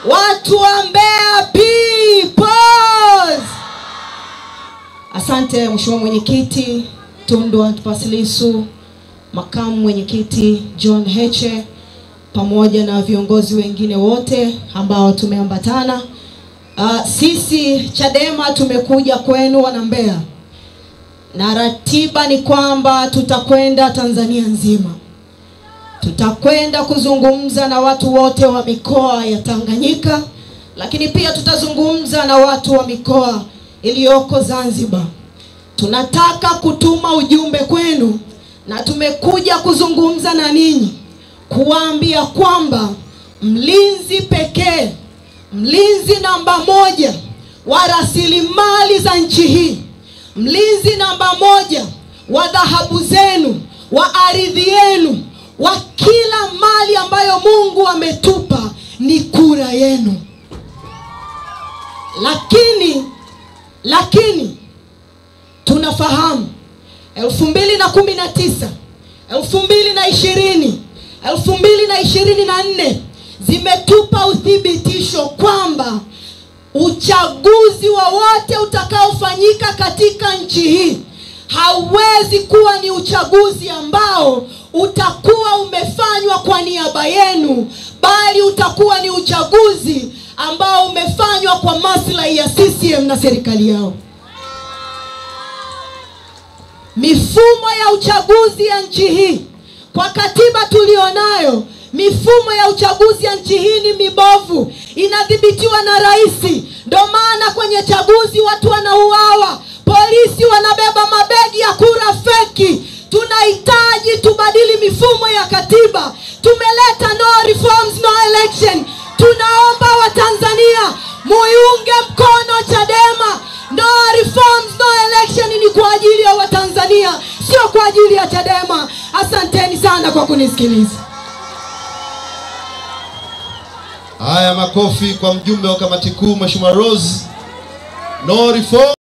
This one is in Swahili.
Watu wa Mbeya peoples. Asante Mheshimiwa Mwenyekiti Tundu Antipas Lissu, Makamu Mwenyekiti John Heche, pamoja na viongozi wengine wote ambao tumeambatana. Sisi Chadema tumekuja kwenu wana Mbeya, na ratiba ni kwamba tutakwenda Tanzania nzima. Tutakwenda kuzungumza na watu wote wa mikoa ya Tanganyika, lakini pia tutazungumza na watu wa mikoa iliyoko Zanzibar. Tunataka kutuma ujumbe kwenu, na tumekuja kuzungumza na ninyi kuambia kwamba mlinzi pekee, mlinzi namba 1 wa rasilimali za nchi hii, mlinzi namba 1 wa dhahabu zenu, wa ardhi yenu, wa kila mali ambayo Mungu ametupa ni kura yenu. Lakini tunafahamu 2019, 2020, 2024 zimetupa uthibitisho kwamba uchaguzi wowote utakaofanyika katika nchi hii hauwezi kuwa ni uchaguzi ambao utakuwa umefanywa kwa niaba yenu, bali utakuwa ni uchaguzi ambao umefanywa kwa maslahi ya CCM na serikali yao. Mifumo ya uchaguzi ya nchi hii, kwa katiba tulionayo, mifumo ya uchaguzi ya nchi hii ni mibovu, inadhibitiwa na rais. Ndio maana kwenye chaguzi watu wanauawa, polisi wanabeba mabegi ya kura feki. Tunahitaji tubadili mifumo ya katiba. Tumeleta no reforms no election. Tunaomba Watanzania muiunge mkono Chadema. No reforms no election ni kwa ajili ya Watanzania, sio kwa ajili ya Chadema. Asanteni sana kwa kunisikiliza. Haya, makofi kwa mjumbe wa kamati kuu Mheshimiwa Rose. No reform